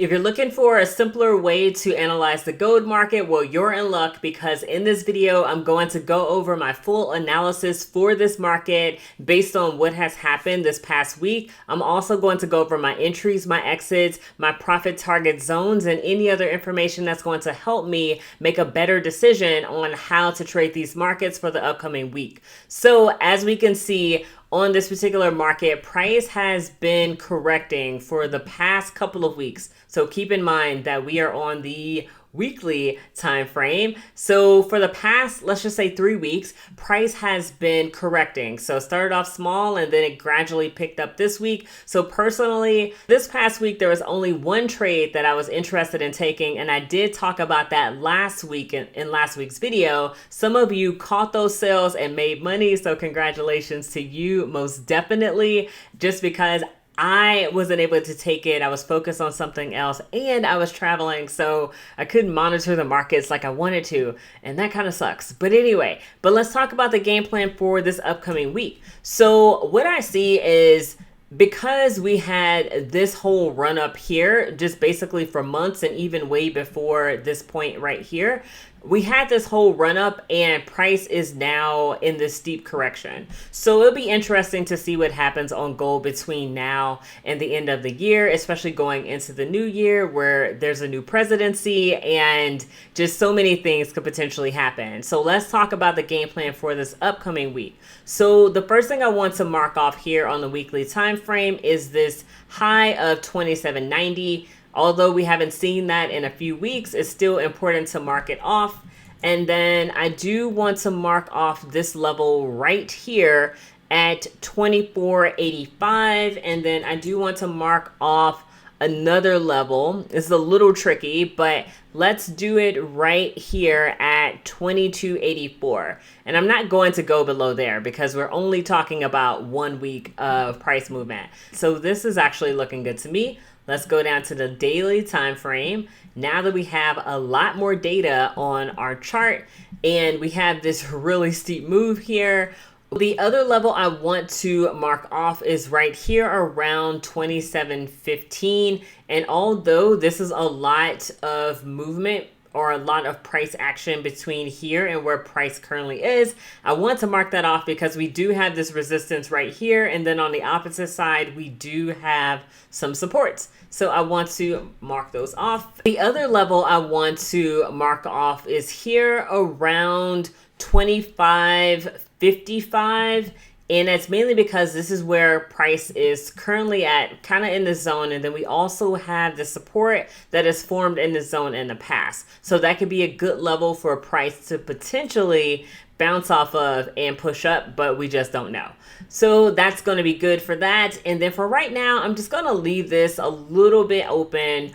If you're looking for a simpler way to analyze the gold market, well, you're in luck, because in this video, I'm going to go over my full analysis for this market based on what has happened this past week. I'm also going to go over my entries, my exits, my profit target zones, and any other information that's going to help me make a better decision on how to trade these markets for the upcoming week. So as we can see, on this particular market, price has been correcting for the past couple of weeks. So keep in mind that we are on the weekly time frame. So for the past, let's just say 3 weeks, price has been correcting. So it started off small and then it gradually picked up this week. So personally, this past week, there was only one trade that I was interested in taking. And I did talk about that last week in last week's video. Some of you caught those sales and made money. So congratulations to you, most definitely, just because I wasn't able to take it. I was focused on something else and I was traveling, so I couldn't monitor the markets like I wanted to, and that kind of sucks. But anyway, let's talk about the game plan for this upcoming week. So what I see is, because we had this whole run up here, just basically for months and even way before this point right here, we had this whole run up and price is now in this steep correction. So it'll be interesting to see what happens on gold between now and the end of the year, especially going into the new year where there's a new presidency and just so many things could potentially happen. So let's talk about the game plan for this upcoming week. So the first thing I want to mark off here on the weekly time frame is this high of 27.90. Although we haven't seen that in a few weeks, it's still important to mark it off. And then I do want to mark off this level right here at 24.85. And then I do want to mark off another level. It's a little tricky, but let's do it right here at 22.84. And I'm not going to go below there because we're only talking about 1 week of price movement. So this is actually looking good to me. Let's go down to the daily time frame. Now that we have a lot more data on our chart and we have this really steep move here, the other level I want to mark off is right here around 27.15. And although this is a lot of movement or a lot of price action between here and where price currently is, I want to mark that off because we do have this resistance right here. And then on the opposite side, we do have some supports. So I want to mark those off. The other level I want to mark off is here around 25.55. And that's mainly because this is where price is currently at, kind of in the zone. And then we also have the support that is formed in the zone in the past. So that could be a good level for price to potentially bounce off of and push up, but we just don't know. So that's going to be good for that. And then for right now, I'm just going to leave this a little bit open.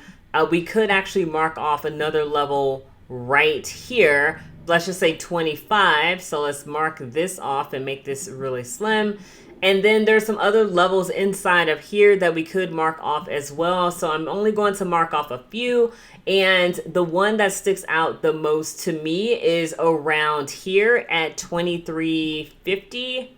We could actually mark off another level right here. Let's just say 25. So let's mark this off and make this really slim. And then there's some other levels inside of here that we could mark off as well. So I'm only going to mark off a few. And the one that sticks out the most to me is around here at 23.50.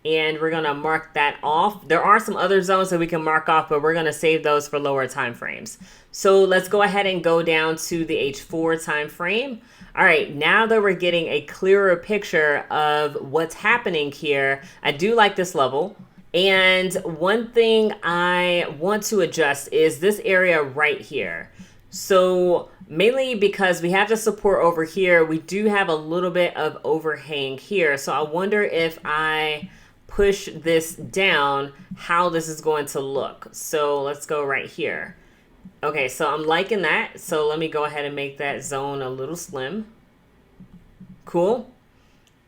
And we're going to mark that off. There are some other zones that we can mark off, but we're going to save those for lower time frames. So let's go ahead and go down to the H4 time frame. All right, now that we're getting a clearer picture of what's happening here, I do like this level. And one thing I want to adjust is this area right here. So mainly because we have the support over here, we do have a little bit of overhang here. So I wonder if I push this down, how this is going to look. So let's go right here. Okay, so I'm liking that. So let me go ahead and make that zone a little slim. Cool.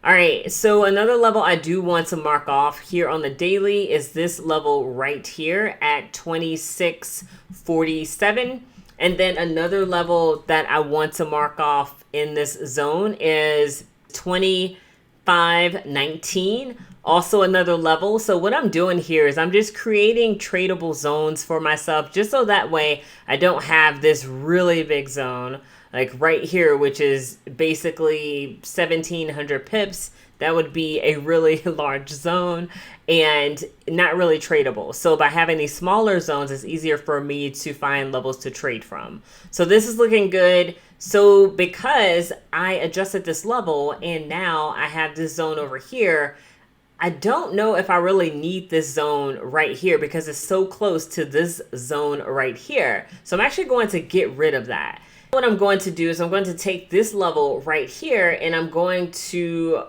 All right, so another level I do want to mark off here on the daily is this level right here at 26.47. And then another level that I want to mark off in this zone is 25.19. Also another level. So what I'm doing here is I'm just creating tradable zones for myself, just so that way I don't have this really big zone like right here, which is basically 1700 pips. that would be a really large zone and not really tradable. So by having these smaller zones, it's easier for me to find levels to trade from. So this is looking good. So because I adjusted this level and now I have this zone over here, I don't know if I really need this zone right here because it's so close to this zone right here. So I'm actually going to get rid of that. What I'm going to do is I'm going to take this level right here and I'm going to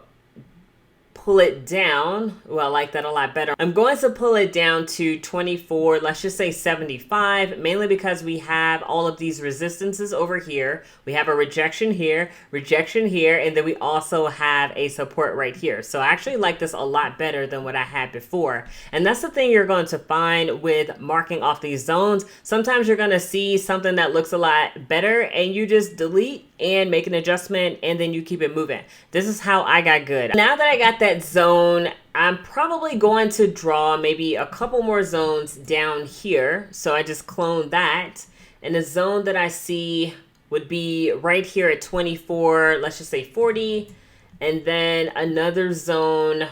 pull it down. Well, I like that a lot better. I'm going to pull it down to 24, let's just say 75, mainly because we have all of these resistances over here. We have a rejection here, and then we also have a support right here. So I actually like this a lot better than what I had before. And that's the thing you're going to find with marking off these zones. Sometimes you're going to see something that looks a lot better and you just delete and make an adjustment and then you keep it moving. This is how I got good. Now that I got that zone, I'm probably going to draw maybe a couple more zones down here. So I just clone that. And the zone that I see would be right here at 24, let's just say 40. And then another zone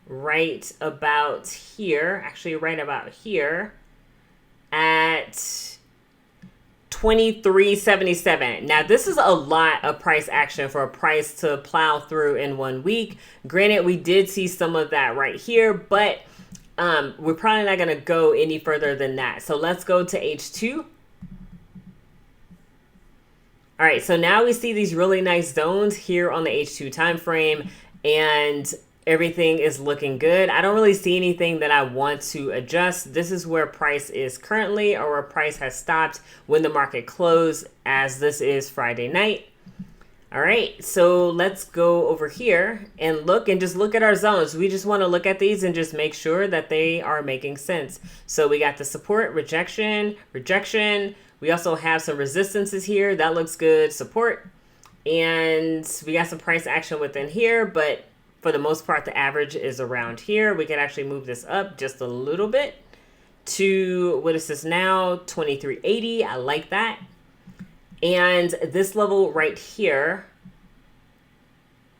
right about here, actually right about here at 23.77. Now this is a lot of price action for a price to plow through in 1 week. Granted, we did see some of that right here, but we're probably not going to go any further than that. So let's go to H2. All right, so now we see these really nice zones here on the H2 time frame, and everything is looking good. I don't really see anything that I want to adjust. This is where price is currently, or where price has stopped when the market closed, as this is Friday night. All right, so let's go over here and look at our zones. We just want to look at these and just make sure that they are making sense. So we got the support, rejection. We also have some resistances here. That looks good, support. And we got some price action within here, but for the most part, the average is around here. We can actually move this up just a little bit to, what is this now? 23.80. I like that. And this level right here,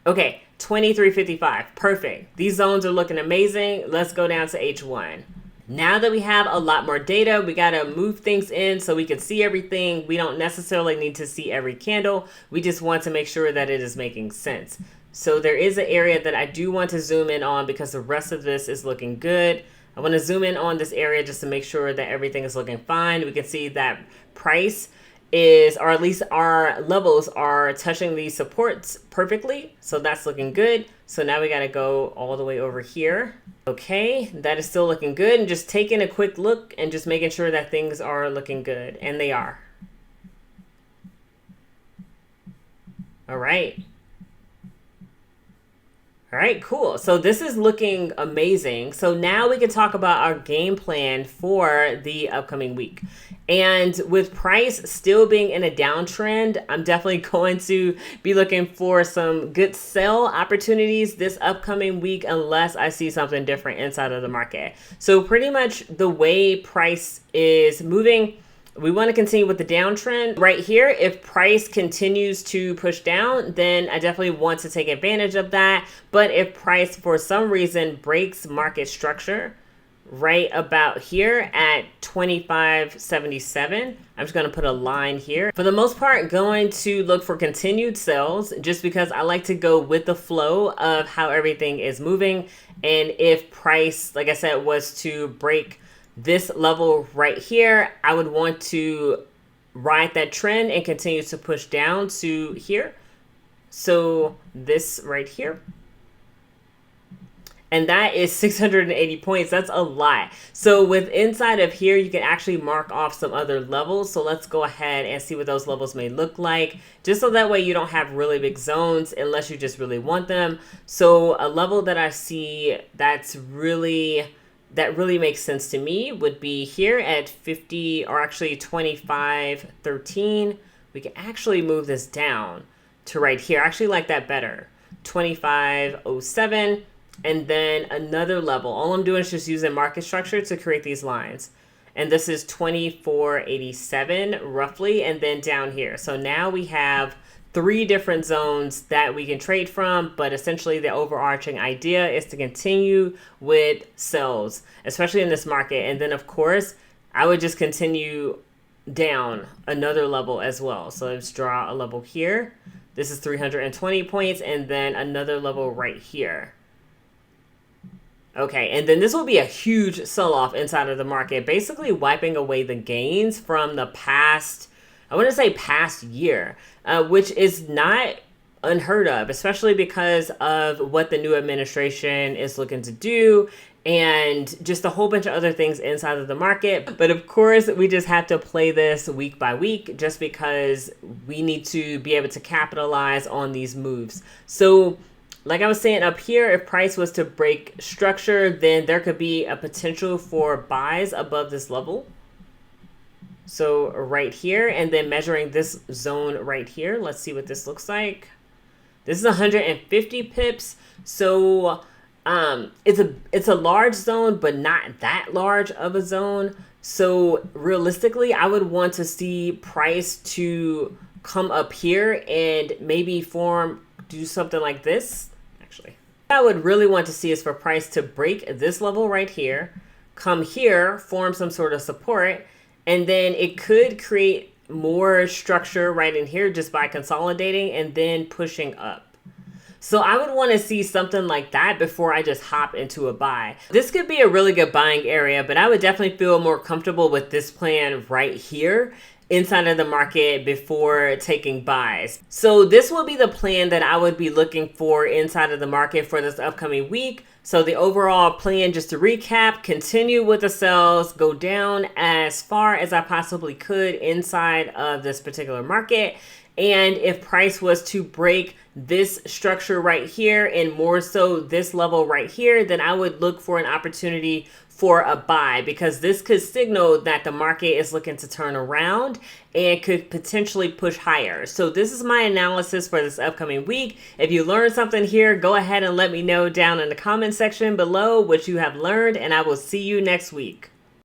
okay, 23.55. Perfect. These zones are looking amazing. Let's go down to H1. Now that we have a lot more data, we got to move things in so we can see everything. We don't necessarily need to see every candle. We just want to make sure that it is making sense. So there is an area that I do want to zoom in on because the rest of this is looking good. I want to zoom in on this area just to make sure that everything is looking fine. We can see that price is, or at least our levels are touching these supports perfectly. So that's looking good. So now we got to go all the way over here. Okay, that is still looking good. And just taking a quick look and just making sure that things are looking good. And they are. All right. All right, cool. So this is looking amazing. So now we can talk about our game plan for the upcoming week. And with price still being in a downtrend, I'm definitely going to be looking for some good sell opportunities this upcoming week unless I see something different inside of the market. So pretty much the way price is moving, we want to continue with the downtrend right here. If price continues to push down, then I definitely want to take advantage of that. But if price for some reason breaks market structure right about here at 25.77, I'm just going to put a line here. For the most part, going to look for continued sells just because I like to go with the flow of how everything is moving. And if price, like I said, was to break this level right here, I would want to ride that trend and continue to push down to here. So this right here. And that is 680 points. That's a lot. So with inside of here, you can actually mark off some other levels. So let's go ahead and see what those levels may look like, just so that way you don't have really big zones unless you just really want them. So a level that I see that really makes sense to me would be here at 50, or actually 25.13. We can actually move this down to right here. I actually like that better. 25.07. And then another level. All I'm doing is just using market structure to create these lines. And this is 24.87 roughly, and then down here. So now we have three different zones that we can trade from, but essentially the overarching idea is to continue with sells, especially in this market. And then of course, I would just continue down another level as well. So let's draw a level here. This is 320 points, and then another level right here. Okay, and then this will be a huge sell-off inside of the market, basically wiping away the gains from the past, I want to say past year, which is not unheard of, especially because of what the new administration is looking to do and just a whole bunch of other things inside of the market. But of course, we just have to play this week by week just because we need to be able to capitalize on these moves. So like I was saying up here, if price was to break structure, then there could be a potential for buys above this level. So right here, and then measuring this zone right here, let's see what this looks like. This is 150 pips. So it's a large zone, but not that large of a zone. So realistically, I would want to see price to come up here and maybe do something like this. Actually, what I would really want to see is for price to break this level right here, come here, form some sort of support, and then it could create more structure right in here just by consolidating and then pushing up. So I would want to see something like that before I just hop into a buy. This could be a really good buying area, but I would definitely feel more comfortable with this plan right here inside of the market before taking buys. So this will be the plan that I would be looking for inside of the market for this upcoming week. So the overall plan, just to recap, continue with the sells, go down as far as I possibly could inside of this particular market. And if price was to break this structure right here and more so this level right here, then I would look for an opportunity for a buy, because this could signal that the market is looking to turn around and could potentially push higher. So this is my analysis for this upcoming week. If you learned something here, go ahead and let me know down in the comment section below what you have learned, and I will see you next week.